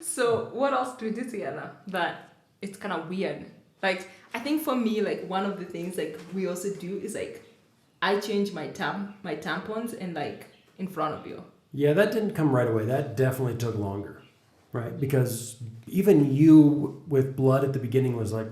So what else do we do together that it's kind of weird? Like, I think for me, like one of the things like we also do is like I change my tampons and like in front of you. Yeah, that didn't come right away. That definitely took longer, right? Because even you with blood at the beginning was like,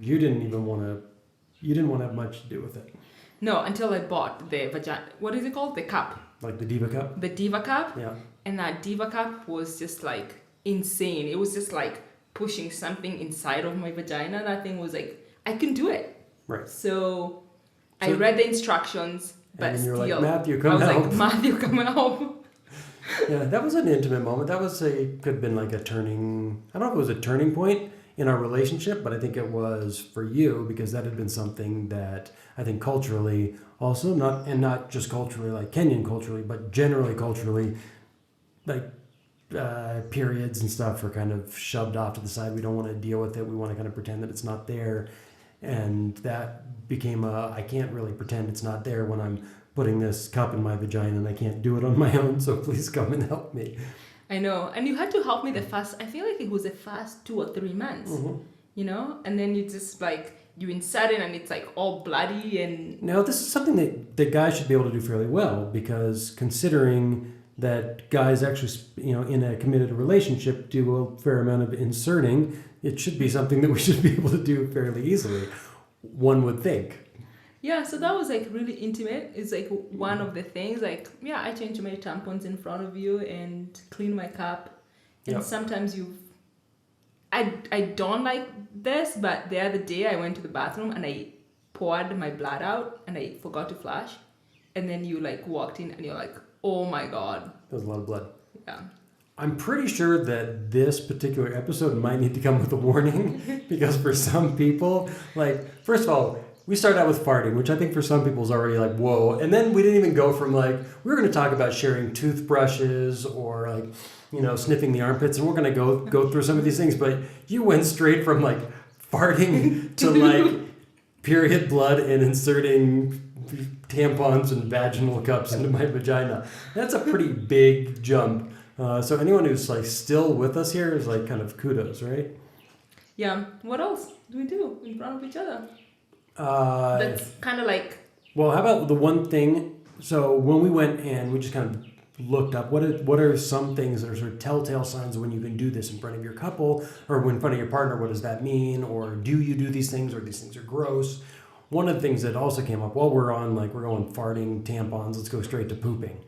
you didn't want to have much to do with it. No, until I bought the vagina. What is it called? The cup. Like the Diva Cup? The Diva Cup. Yeah. And that Diva Cup was just like insane. It was just like pushing something inside of my vagina. That thing was like, I can do it. Right. So I read the instructions, but and you're still. like, Matthew, come help. I was like, Matthew, come help. Yeah, that was an intimate moment. That could have been like I don't know if it was a turning point in our relationship, but I think it was for you because that had been something that I think culturally also, not just culturally like Kenyan culturally, but generally culturally, like periods and stuff are kind of shoved off to the side. We don't want to deal with it. We want to kind of pretend that it's not there. And that became I can't really pretend it's not there when I'm putting this cup in my vagina and I can't do it on my own. So please come and help me. I know. And you had to help me I feel like it was the first 2 or 3 months, you know? And then you just like, you insert it and it's like all bloody and... Now, this is something that guys should be able to do fairly well because considering that guys actually, in a committed relationship do a fair amount of inserting, it should be something that we should be able to do fairly easily, one would think. Yeah, so that was like really intimate. It's like one of the things like, yeah, I change my tampons in front of you and clean my cup. And sometimes I don't like this, but the other day I went to the bathroom and I poured my blood out and I forgot to flush. And then you like walked in and you're like, oh my God. There's a lot of blood. Yeah. I'm pretty sure that this particular episode might need to come with a warning because for some people, like, first of all, we started out with farting, which I think for some people is already like, whoa. And then we didn't even go from like, we were going to talk about sharing toothbrushes or like, sniffing the armpits. And we're going to go through some of these things. But you went straight from like farting to like period blood and inserting tampons and vaginal cups into my vagina. That's a pretty big jump. So anyone who's like still with us here is like kind of kudos, right? Yeah. What else do we do in front of each other? That's kind of like... Well, how about the one thing? So when we went and we just kind of looked up, what are some things that are sort of telltale signs of when you can do this in front of your couple or in front of your partner? What does that mean? Or do you do these things or these things are gross? One of the things that also came up while we're going farting, tampons, let's go straight to pooping.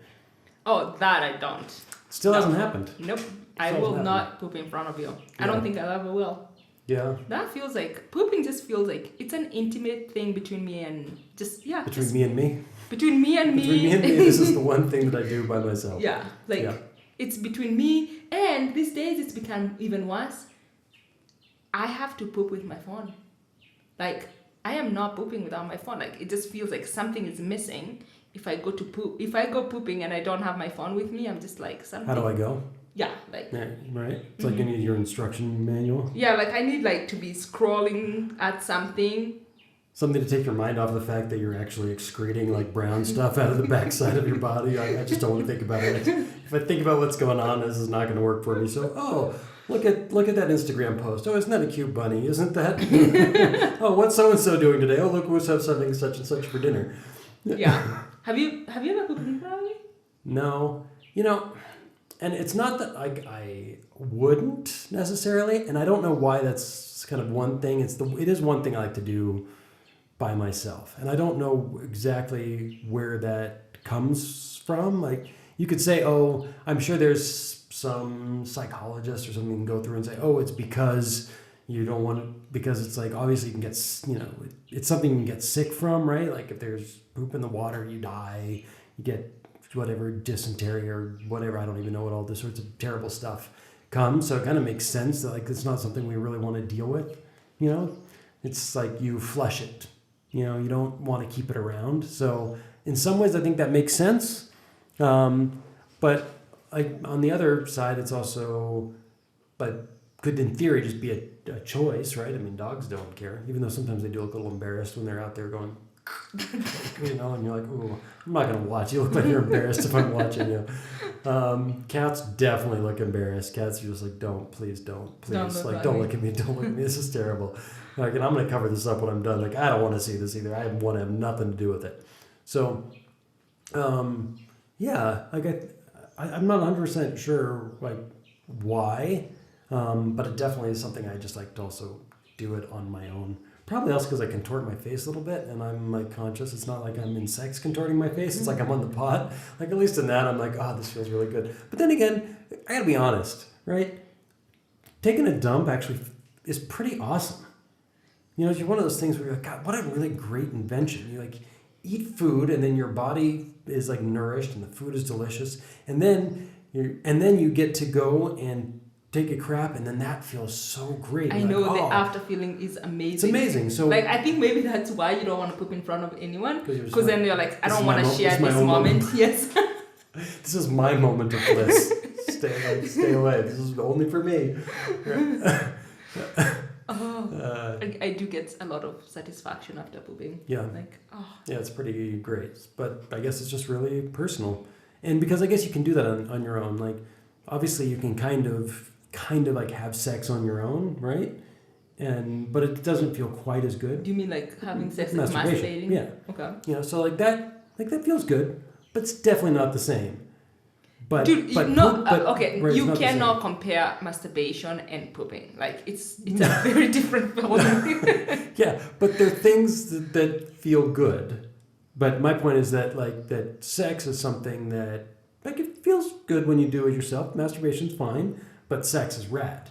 Oh, that I don't. Still hasn't happened. Nope. I will not poop in front of you. I don't think I ever will. Yeah. That feels like, pooping just feels like it's an intimate thing between me and Between me and me? Between me and me. Between me and me, this is the one thing that I do by myself. Yeah. It's between me and these days it's become even worse. I have to poop with my phone. Like, I am not pooping without my phone. Like, it just feels like something is missing if I go to poop. If I go pooping and I don't have my phone with me, I'm just like, something. How do I go? Yeah, like... Yeah, right? It's like you need your instruction manual. Yeah, like I need like to be scrolling at something. Something to take your mind off the fact that you're actually excreting like brown stuff out of the backside of your body. I just don't want to think about it. If I think about what's going on, this is not going to work for me. So, look at that Instagram post. Oh, isn't that a cute bunny? Isn't that? Oh, what's so-and-so doing today? Oh, look, who's having such and such for dinner. Yeah. Have you ever pooped in front of me? No. And it's not that I wouldn't necessarily, and I don't know why that's kind of one thing. It is one thing I like to do by myself, and I don't know exactly where that comes from. Like you could say, oh, I'm sure there's some psychologist or something can go through and say, oh, it's because you don't want to, because it's like obviously you can get, it's something you can get sick from, right? Like if there's poop in the water, you die, you get whatever dysentery or whatever, I don't even know what all this sorts of terrible stuff comes. So it kind of makes sense that like it's not something we really want to deal with. It's like you flush it. You don't want to keep it around. So in some ways, I think that makes sense. But like on the other side, it's also, but could in theory just be a choice, right? I mean, dogs don't care, even though sometimes they do look a little embarrassed when they're out there going, you know, and you're like, ooh, I'm not gonna watch. You look like you're embarrassed if I'm watching you. Cats definitely look embarrassed. Cats are just like, please don't look at me. Don't look at me. This is terrible. Like, and I'm gonna cover this up when I'm done. Like, I don't want to see this either. I want to have nothing to do with it. So, yeah, like I'm not 100% sure like why, but it definitely is something I just like to also do it on my own. Probably also because I contort my face a little bit, and I'm like conscious. It's not like I'm in sex contorting my face. It's like I'm on the pot. Like at least in that, I'm like, oh, this feels really good. But then again, I gotta be honest, right? Taking a dump actually is pretty awesome. You know, it's one of those things where you're like, God, what a really great invention. You like eat food, and then your body is like nourished, and the food is delicious, and then you get to go and take a crap, and then that feels so great. I know, the after feeling is amazing. It's amazing. So like, I think maybe that's why you don't want to poop in front of anyone, because then you're like, I don't want to share this moment. Yes. This is my moment of bliss. Stay away. This is only for me. I do get a lot of satisfaction after pooping. Yeah. Like, yeah, it's pretty great. But I guess it's just really personal, and because I guess you can do that on your own. Like, obviously, you can kind of like have sex on your own, right? But it doesn't feel quite as good. Do you mean like having sex and masturbating? Yeah. Okay. You know, so like that feels good, but it's definitely not the same. But dude, you cannot compare masturbation and pooping. Like it's a very different feeling. Yeah, but they're things that feel good. But my point is that like that sex is something that like it feels good when you do it yourself. Masturbation's fine, but sex is rad.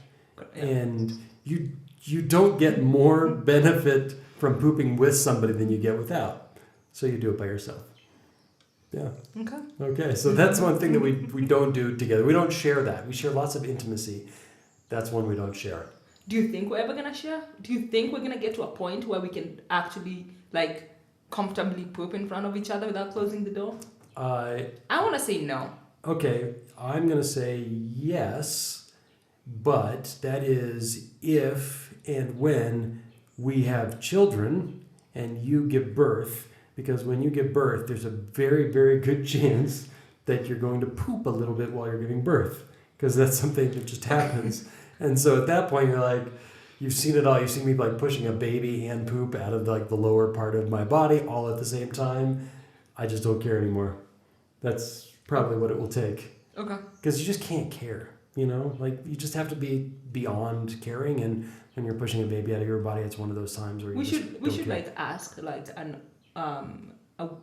Yeah. And you don't get more benefit from pooping with somebody than you get without. So you do it by yourself. Yeah. Okay. So that's one thing that we don't do together. We don't share that. We share lots of intimacy. That's one we don't share. Do you think we're ever gonna share? Do you think we're gonna get to a point where we can actually like comfortably poop in front of each other without closing the door? I want to say no. Okay, I'm going to say yes, but that is if and when we have children and you give birth, because when you give birth, there's a very, very good chance that you're going to poop a little bit while you're giving birth, because that's something that just happens. And so at that point, you're like, you've seen it all. You've seen me like pushing a baby and poop out of like the lower part of my body all at the same time. I just don't care anymore. That's probably what it will take. Okay. Because you just can't care, you know? Like, you just have to be beyond caring, and when you're pushing a baby out of your body, it's one of those times where we should like ask like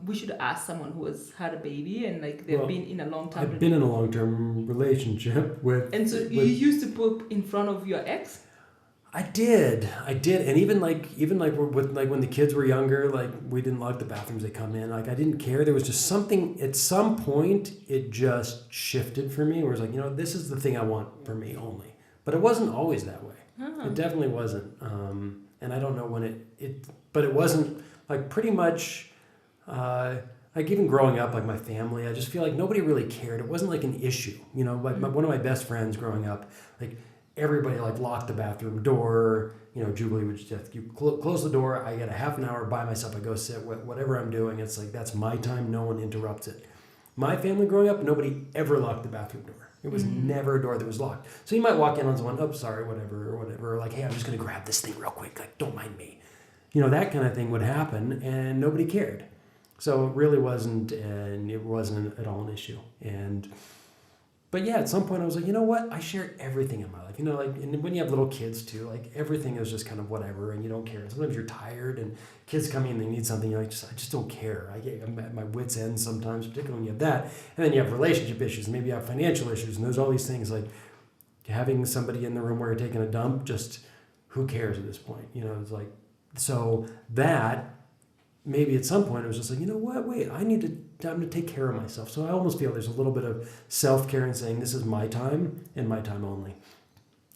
we should ask someone who has had a baby and like they've been in a long-term I've been in a long-term relationship with... And so you used to poop in front of your ex? I did, and even like with like when the kids were younger, like we didn't lock the bathrooms they come in. Like I didn't care. There was just something. At some point, it just shifted for me. Where it's like, you know, this is the thing I want for me only. But it wasn't always that way. It definitely wasn't. And I don't know when but it wasn't like pretty much. Like even growing up, like my family, I just feel like nobody really cared. It wasn't like an issue, you know. Like one of my best friends growing up, like. Everybody like locked the bathroom door. You know, Jubilee would just you close the door. I get a half an hour by myself. I go sit whatever I'm doing. It's like that's my time. No one interrupts it. My family growing up, nobody ever locked the bathroom door. It was never a door that was locked. So you might walk in on someone, oh sorry, whatever. Or like, hey, I'm just gonna grab this thing real quick. Like, don't mind me. You know, that kind of thing would happen, and nobody cared. So it really wasn't, and it wasn't at all an issue. But yeah, at some point I was like, you know what? I share everything in my life. You know, like, and when you have little kids too, like everything is just kind of whatever, and you don't care. And sometimes you're tired, and kids come in and they need something. You're like, I just don't care. I'm at my wits' end sometimes, particularly when you have that. And then you have relationship issues, maybe you have financial issues, and there's all these things like having somebody in the room where you're taking a dump. Just who cares at this point? You know, it's like so that. Maybe at some point it was just like, you know what, wait, I'm to take care of myself. So I almost feel there's a little bit of self-care in saying this is my time and my time only.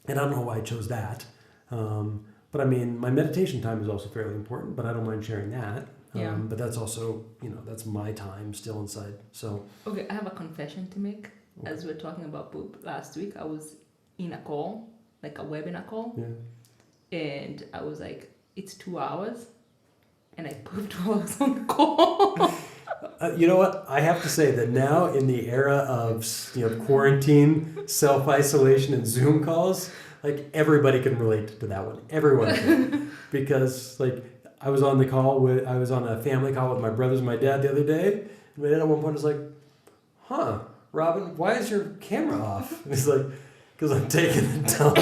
And I don't know why I chose that. But I mean, my meditation time is also fairly important, but I don't mind sharing that. But that's also, you know, that's my time still inside. So okay, I have a confession to make. Okay. As we were talking about poop last week, I was in a call, like a webinar call. Yeah. And I was like, it's 2 hours. and I pooped while I was on the call. You know what? I have to say that now in the era of quarantine, self-isolation, and Zoom calls, like everybody can relate to that one. Everyone can. Because like I was on a family call with my brothers and my dad the other day. And my dad at one point was like, Robin, why is your camera off? And he's like, because I'm taking a dump.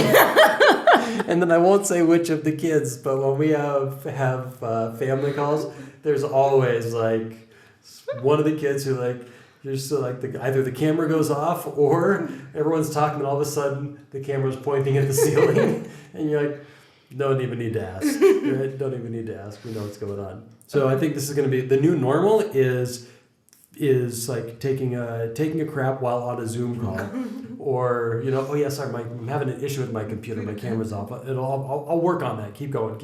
And then I won't say which of the kids, but when we have family calls, there's always like one of the kids who like, you're still like either the camera goes off or everyone's talking and all of a sudden the camera's pointing at the ceiling and you're like, don't even need to ask. Right? Don't even need to ask. We know what's going on. So I think this is going to be the new normal is like taking a crap while on a Zoom call, or sorry, I'm having an issue with my computer. My camera's off. I'll work on that. Keep going.